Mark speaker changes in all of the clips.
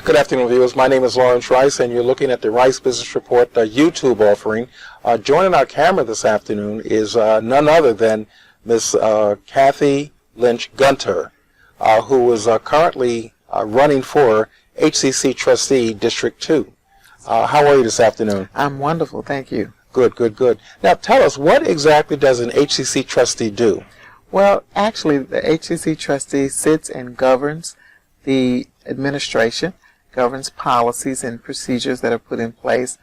Speaker 1: Good afternoon, viewers. My name is Lawrence Rice, and you're looking at the Rice Business Report YouTube offering. Joining our camera this afternoon is none other than Miss Kathy Lynch-Gunter, who is currently running for HCC Trustee District 2. How are you this afternoon?
Speaker 2: I'm wonderful, thank you.
Speaker 1: Good, good, good. Now tell us, what exactly does an HCC Trustee do?
Speaker 2: Well, actually, the HCC Trustee sits and governs the administration, governs policies and procedures that are put in place,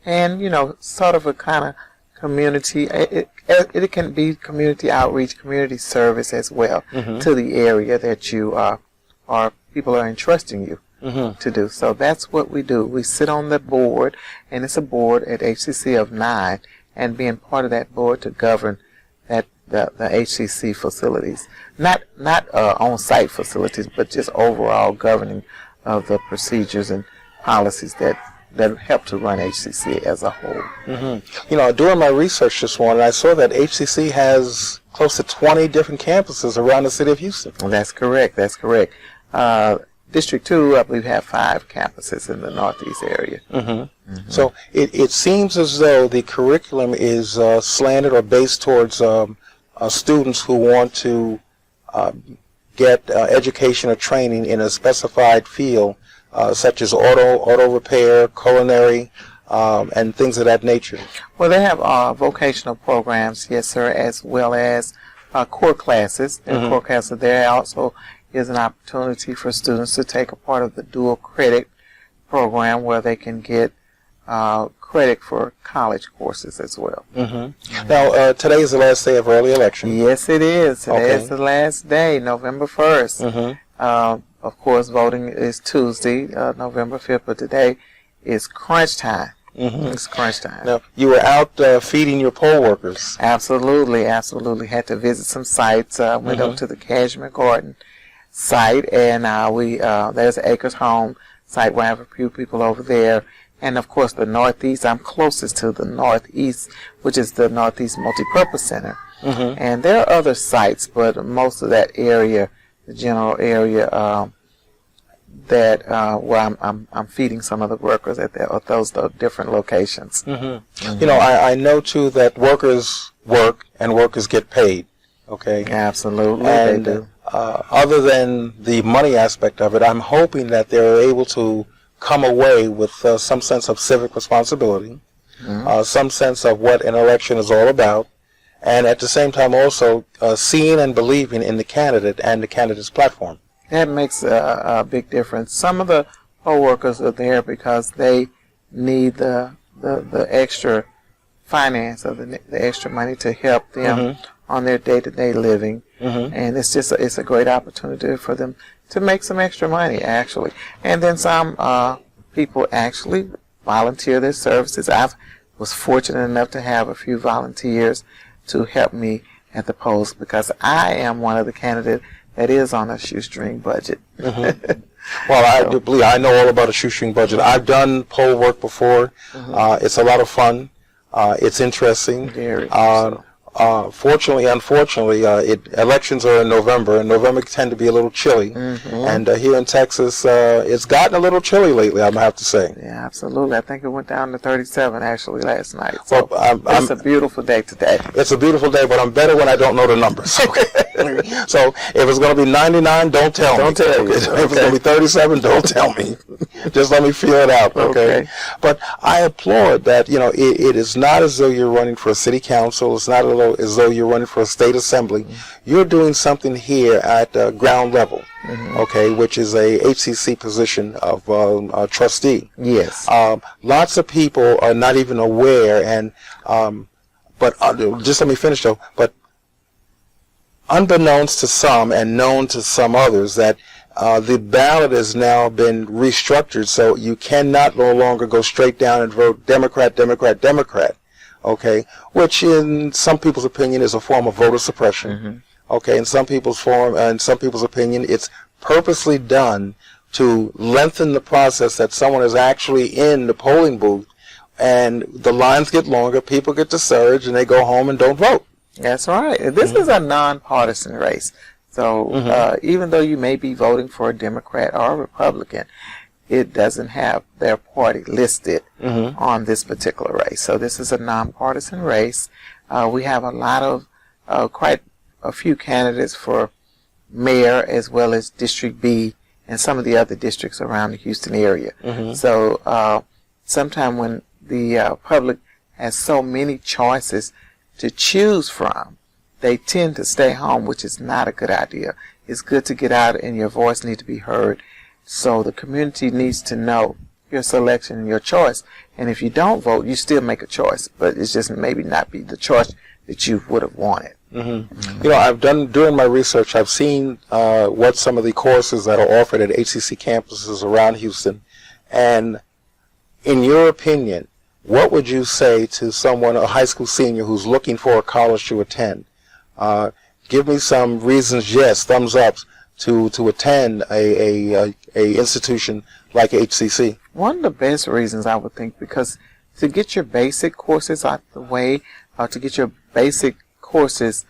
Speaker 2: and, you know, sort of a kind of community, it can be community outreach, community service as well to the area that you people are entrusting you to do. So that's what we do. We sit on the board, and it's a board at HCC of 9, and being part of that board to govern the HCC facilities, not on-site facilities, but just overall governing of the procedures and policies that help to run HCC as a whole.
Speaker 1: You know, doing my research this morning, I saw that HCC has close to 20 different campuses around the city of Houston.
Speaker 2: Well, that's correct. That's correct. District 2, I believe, have 5 campuses in the Northeast area.
Speaker 1: So it seems as though the curriculum is slanted or based towards students who want to get education or training in a specified field, such as auto repair, culinary, and things of that nature.
Speaker 2: Well, they have vocational programs, yes, sir, as well as core classes. There are core classes. There also is an opportunity for students to take a part of the dual credit program where they can get credit for college courses as well.
Speaker 1: Now, today is the last day of early election.
Speaker 2: Yes, it is. Today is the last day, November 1st. Of course, voting is Tuesday, November 5th, but today is crunch time. It's crunch time.
Speaker 1: Now, you were out feeding your poll workers.
Speaker 2: Absolutely, absolutely. Had to visit some sites. Went up to the Cashmere Garden site, and there's Acres Home site where I have a few people over there. And, of course, the Northeast. I'm closest to the Northeast, which is the Northeast Multipurpose Center. And there are other sites, but most of that area, the general area, where I'm feeding some of the workers at those different locations. You know, I
Speaker 1: know, too, that workers work and workers get paid. Okay?
Speaker 2: Absolutely,
Speaker 1: and,
Speaker 2: they do.
Speaker 1: Other than the money aspect of it, I'm hoping that they're able to come away with some sense of civic responsibility, some sense of what an election is all about, and at the same time also seeing and believing in the candidate and the candidate's platform.
Speaker 2: That makes a big difference. Some of the poll workers are there because they need the extra finance or the extra money to help them on their day-to-day living, and it's a great opportunity for them to make some extra money, actually. And then some people actually volunteer their services. I was fortunate enough to have a few volunteers to help me at the polls because I am one of the candidates that is on a shoestring budget.
Speaker 1: Well, I do believe I know all about a shoestring budget. I've done poll work before. It's a lot of fun. It's interesting.
Speaker 2: Very so.
Speaker 1: Fortunately, unfortunately, elections are in November, and November tend to be a little chilly. And here in Texas, it's gotten a little chilly lately, I'm going to have to say.
Speaker 2: Yeah, absolutely. I think it went down to 37, actually, last night. So
Speaker 1: well,
Speaker 2: it's a beautiful day today.
Speaker 1: It's a beautiful day, but I'm better when I don't know the numbers. So if it's going to be 99, don't tell me.
Speaker 2: Don't tell me.
Speaker 1: If it's going to be 37, don't tell me. Just let me feel it out, okay? But I applaud that, you know, it is not as though you're running for a city council. It's not as though you're running for a state assembly. You're doing something here at ground level, okay, which is a HCC position of trustee.
Speaker 2: Yes.
Speaker 1: Lots of people are not even aware, and but just let me finish though. But unbeknownst to some and known to some others, that the ballot has now been restructured, so you cannot no longer go straight down and vote Democrat, Democrat, Democrat. Okay, which in some people's opinion is a form of voter suppression. Okay, in some people's opinion, it's purposely done to lengthen the process that someone is actually in the polling booth, and the lines get longer, people get discouraged, and they go home and don't vote.
Speaker 2: That's right. This is a nonpartisan race. So even though you may be voting for a Democrat or a Republican, it doesn't have their party listed on this particular race. So this is a nonpartisan race. We have a lot of, quite a few candidates for mayor as well as District B and some of the other districts around the Houston area. So sometime when the public has so many choices to choose from, they tend to stay home, which is not a good idea. It's good to get out and your voice needs to be heard. So the community needs to know your selection and your choice. And if you don't vote, you still make a choice, but it's just maybe not be the choice that you would have wanted.
Speaker 1: You know, I've done, during my research, I've seen what some of the courses that are offered at HCC campuses around Houston. And in your opinion, what would you say to someone, a high school senior who's looking for a college to attend? Give me some reasons, yes, thumbs up, to attend a institution like HCC.
Speaker 2: One of the best reasons, I would think, because to get your basic courses out the way, to get your basic courses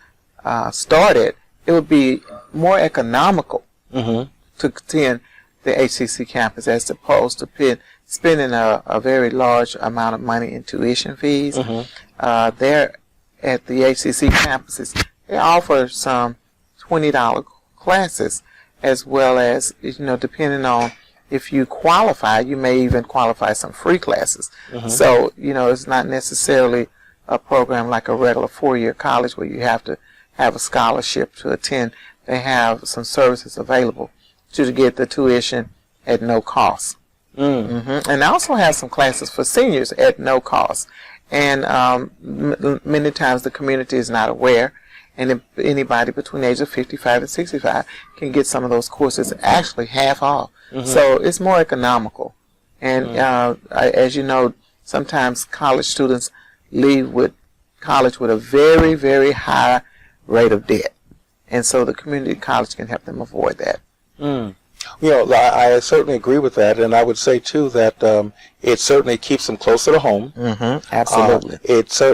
Speaker 2: started, it would be more economical to attend the HCC campus as opposed to spending a very large amount of money in tuition fees. There at the HCC campuses, they offer some $20 classes, as well as, you know, depending on if you qualify, you may even qualify some free classes. So, you know, it's not necessarily a program like a regular 4-year college where you have to have a scholarship to attend. They have some services available to get the tuition at no cost. And they also have some classes for seniors at no cost. And many times the community is not aware, and if anybody between the age of 55 and 65 can get some of those courses actually half off. So it's more economical. And as you know, sometimes college students leave with college with a very, very high rate of debt. And so the community college can help them avoid that.
Speaker 1: You know, I certainly agree with that, and I would say too that it certainly keeps them closer to home.
Speaker 2: Absolutely.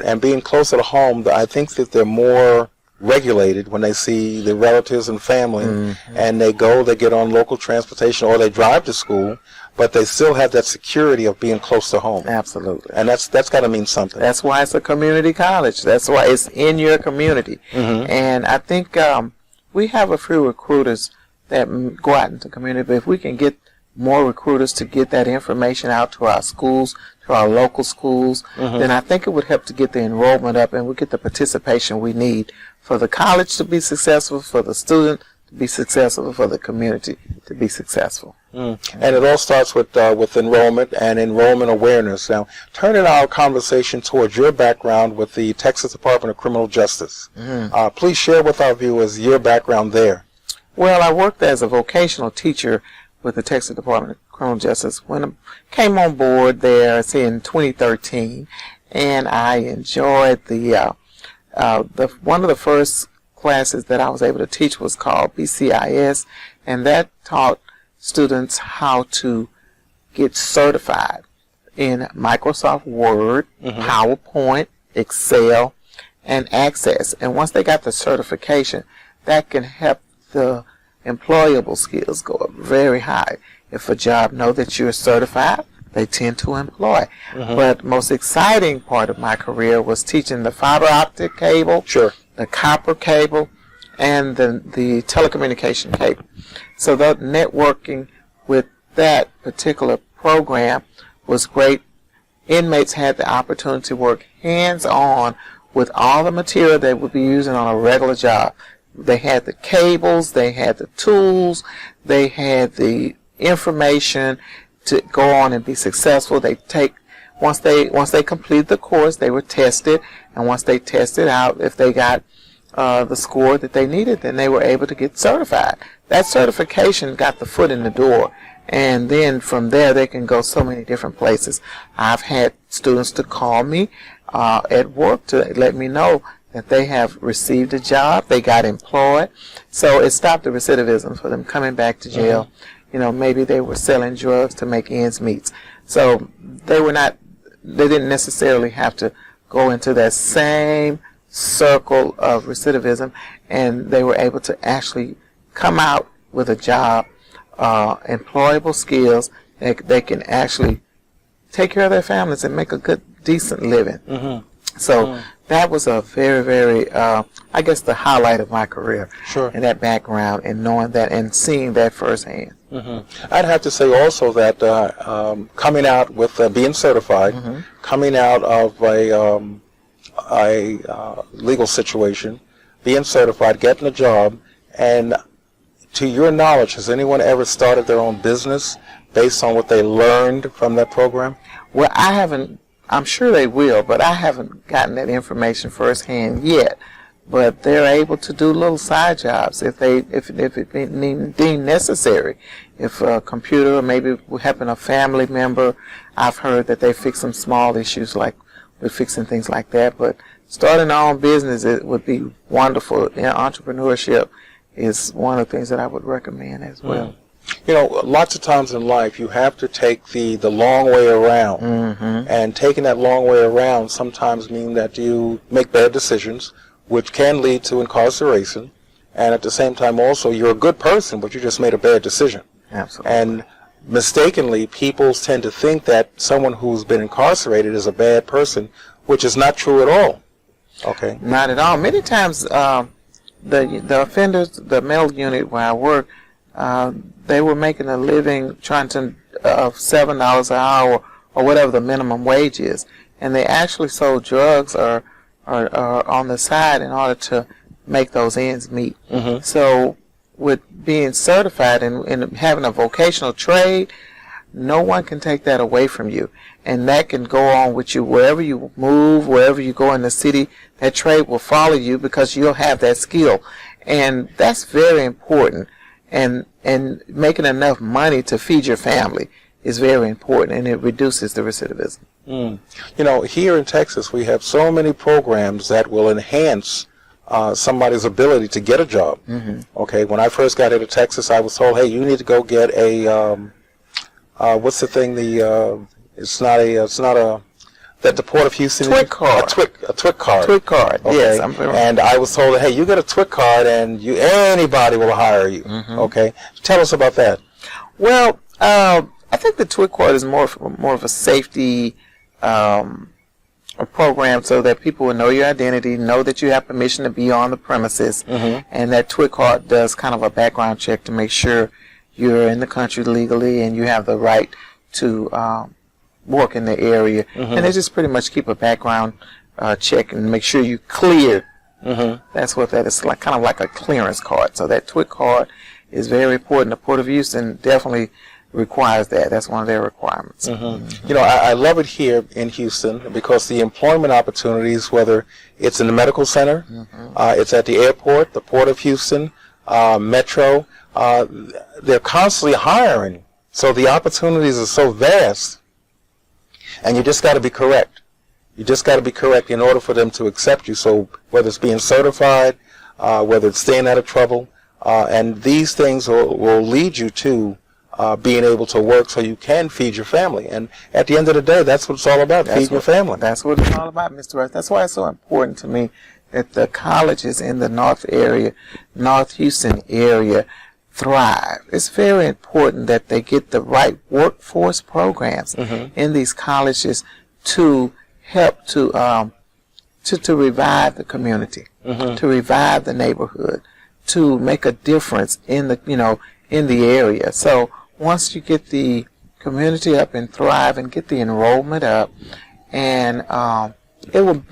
Speaker 1: And being closer to home, I think that they're more regulated when they see the relatives and family, and they get on local transportation or they drive to school, but they still have that security of being close to home.
Speaker 2: Absolutely.
Speaker 1: And that's got to mean something.
Speaker 2: That's why it's a community college. That's why it's in your community. And I think we have a few recruiters that go out into the community, but if we can get more recruiters to get that information out to our schools, to our local schools, then I think it would help to get the enrollment up and we get the participation we need for the college to be successful, for the student to be successful, for the community to be successful.
Speaker 1: And it all starts with enrollment and enrollment awareness. Now, turning our conversation towards your background with the Texas Department of Criminal Justice. Please share with our viewers your background there.
Speaker 2: Well, I worked as a vocational teacher with the Texas Department of Criminal Justice when I came on board there, in 2013, and I enjoyed the one of the first classes that I was able to teach was called BCIS, and that taught students how to get certified in Microsoft Word, PowerPoint, Excel, and Access. And once they got the certification, that can help the employable skills go up very high. If a job know that you're certified, they tend to employ. But most exciting part of my career was teaching the fiber optic cable, the copper cable, and the telecommunication cable. So the networking with that particular program was great. Inmates had the opportunity to work hands-on with all the material they would be using on a regular job. They had the cables, they had the tools, they had the information to go on and be successful. Once they completed the course, they were tested, and once they tested out, if they got the score that they needed, then they were able to get certified. That certification got the foot in the door, and then from there they can go so many different places. I've had students to call me at work to let me know that they have received a job, they got employed, so it stopped the recidivism for them coming back to jail. You know, maybe they were selling drugs to make ends meet. So they didn't necessarily have to go into that same circle of recidivism, and they were able to actually come out with a job, employable skills they can actually take care of their families and make a good, decent living.
Speaker 1: Mm-hmm.
Speaker 2: So that was a very, very, I guess, the highlight of my career.
Speaker 1: Sure.
Speaker 2: And that background and knowing that and seeing that firsthand.
Speaker 1: Mm-hmm. I'd have to say also that coming out with being certified, coming out of a legal situation, being certified, getting a job, and to your knowledge, has anyone ever started their own business based on what they learned from that program?
Speaker 2: Well, I haven't. I'm sure they will, but I haven't gotten that information firsthand yet. But they're able to do little side jobs if it deemed necessary. If a computer, or maybe helping a family member, I've heard that they fix some small issues like with fixing things like that. But starting our own business, it would be wonderful. Entrepreneurship is one of the things that I would recommend as well.
Speaker 1: You know, lots of times in life you have to take the long way around. And taking that long way around sometimes means that you make bad decisions, which can lead to incarceration. And at the same time also, you're a good person, but you just made a bad decision.
Speaker 2: Absolutely.
Speaker 1: And mistakenly, people tend to think that someone who's been incarcerated is a bad person, which is not true at all. Okay.
Speaker 2: Not at all. Many times, the offenders, the mental unit where I work, they were making a living trying to $7 an hour or whatever the minimum wage is, and they actually sold drugs or on the side in order to make those ends meet. So with being certified and having a vocational trade, no one can take that away from you, and that can go on with you wherever you move, wherever you go in the city. That trade will follow you because you'll have that skill, and that's very important. And making enough money to feed your family is very important, and it reduces the recidivism.
Speaker 1: You know, here in Texas, we have so many programs that will enhance somebody's ability to get a job. Okay, when I first got into Texas, I was told, hey, you need to go get a, what's the thing, it's not a, that the Port of Houston...
Speaker 2: TWIC card.
Speaker 1: A TWIC card.
Speaker 2: TWIC card,
Speaker 1: okay.
Speaker 2: Yes. I'm familiar.
Speaker 1: And I was told, hey, you get a TWIC card and anybody will hire you. Okay. Tell us about that.
Speaker 2: Well, I think the TWIC card is more of a safety a program so that people will know your identity, know that you have permission to be on the premises, and that TWIC card does kind of a background check to make sure you're in the country legally and you have the right to work in the area, and they just pretty much keep a background check and make sure you clear. That's what that is, like, kind of like a clearance card. So that TWIC card is very important. The Port of Houston definitely requires that. That's one of their requirements.
Speaker 1: You know, I love it here in Houston because the employment opportunities, whether it's in the medical center, it's at the airport, the Port of Houston, Metro, they're constantly hiring. So the opportunities are so vast. And you just got to be correct. You just got to be correct in order for them to accept you. So whether it's being certified, whether it's staying out of trouble, and these things will lead you to being able to work so you can feed your family. And at the end of the day, that's what it's all about, feeding your family.
Speaker 2: That's what it's all about, Mr. Russ. That's why it's so important to me that the colleges in the North Houston area, thrive. It's very important that they get the right workforce programs in these colleges to help to revive the community, to revive the neighborhood, to make a difference in the in the area. So once you get the community up and thrive and get the enrollment up, and it will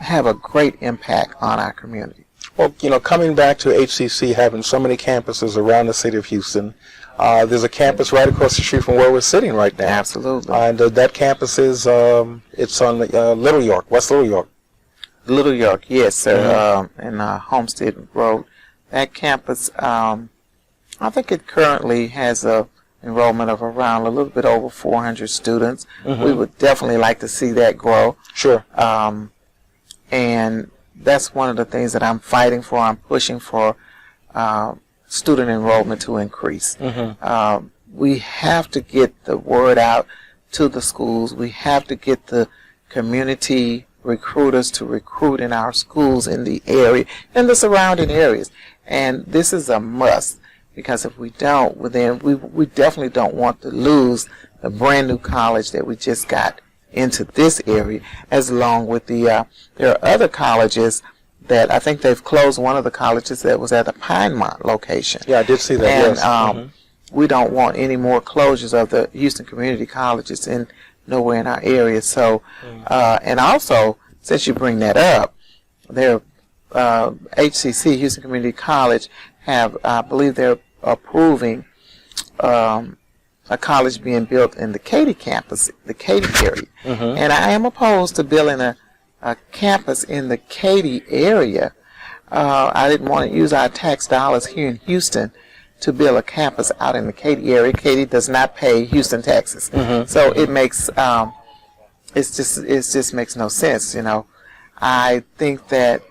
Speaker 2: have a great impact on our community.
Speaker 1: Well, coming back to HCC having so many campuses around the city of Houston, there's a campus right across the street from where we're sitting right now.
Speaker 2: Absolutely.
Speaker 1: And that campus is, it's on Little York, West Little York.
Speaker 2: Little York, yes, sir, in Homestead Road. That campus, I think it currently has a enrollment of around a little bit over 400 students. We would definitely like to see that grow.
Speaker 1: Sure.
Speaker 2: And that's one of the things that I'm fighting for. I'm pushing for student enrollment to increase. We have to get the word out to the schools. We have to get the community recruiters to recruit in our schools in the area and the surrounding areas. And this is a must. because if we don't, well, then we definitely don't want to lose the brand new college that we just got into this area, as along with there are other colleges that I think they've closed one of the colleges that was at the Pinemont location.
Speaker 1: Yeah, I did see that,
Speaker 2: and, we don't want any more closures of the Houston community colleges nowhere in our area. So, and also, since you bring that up, their HCC, Houston Community College, I believe they're approving a college being built in the Katy campus, the Katy area. And I am opposed to building a campus in the Katy area. I didn't want to use our tax dollars here in Houston to build a campus out in the Katy area. Katy does not pay Houston taxes, so it makes it just makes no sense. I think that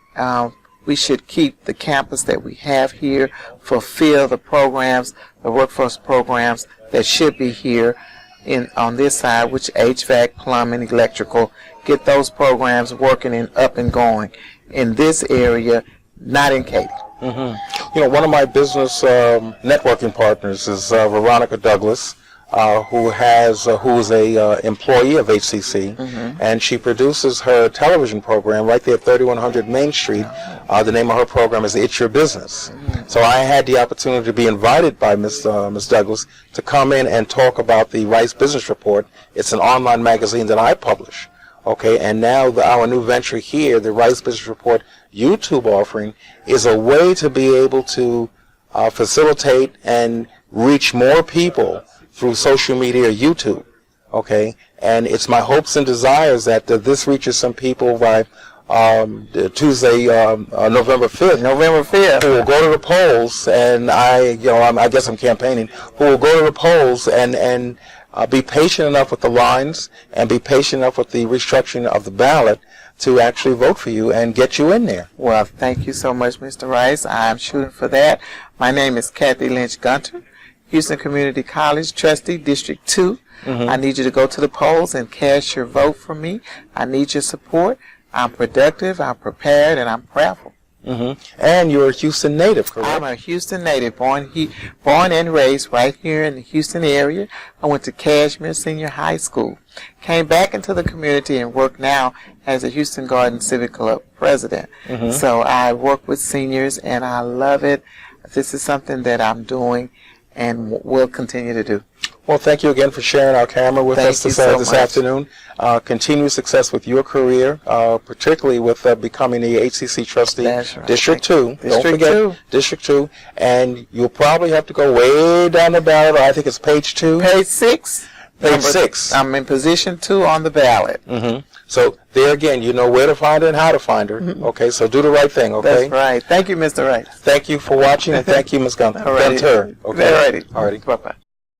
Speaker 2: we should keep the campus that we have here, fulfill the programs, the workforce programs that should be here on this side, which HVAC, plumbing, electrical, get those programs working and up and going in this area, not in Katy.
Speaker 1: One of my business networking partners is Veronica Douglas, who is a employee of HCC, and she produces her television program right there at 3100 Main Street. The name of her program is It's Your Business. So I had the opportunity to be invited by Ms. Douglas to come in and talk about the Rice Business Report. It's an online magazine that I publish. Okay, and now our new venture here, the Rice Business Report YouTube offering, is a way to be able to facilitate and reach more people through social media or YouTube. Okay, and it's my hopes and desires that this reaches some people by Tuesday, November 5th.
Speaker 2: November 5th.
Speaker 1: Who will go to the polls, and I guess I'm campaigning. Who will go to the polls and be patient enough with the lines and be patient enough with the restructuring of the ballot to actually vote for you and get you in there.
Speaker 2: Well, thank you so much, Mr. Rice. I'm shooting for that. My name is Kathy Lynch-Gunter, Houston Community College Trustee, District 2. I need you to go to the polls and cast your vote for me. I need your support. I'm productive, I'm prepared, and I'm prayerful.
Speaker 1: And you're a Houston native, correct?
Speaker 2: I'm a Houston native, born and raised right here in the Houston area. I went to Cashmere Senior High School. Came back into the community and work now as a Houston Garden Civic Club president. So I work with seniors, and I love it. This is something that I'm doing and will continue to do.
Speaker 1: Well, thank you again for sharing our camera with us this afternoon. Continued success with your career, particularly with becoming the HCC trustee.
Speaker 2: That's right.
Speaker 1: District 2.
Speaker 2: District
Speaker 1: Don't forget
Speaker 2: 2.
Speaker 1: District 2. And you'll probably have to go way down the ballot. I think it's page 2.
Speaker 2: Page 6.
Speaker 1: Page 6.
Speaker 2: I'm in position 2 on the ballot.
Speaker 1: So there again, you know where to find her and how to find her. Okay, so do the right thing, okay?
Speaker 2: That's right. Thank you, Mr. Rice.
Speaker 1: Thank you for watching, and thank you, Ms. Gunter.
Speaker 2: Alrighty.
Speaker 1: Okay.
Speaker 2: Alrighty.
Speaker 1: Alrighty.
Speaker 2: Bye-bye.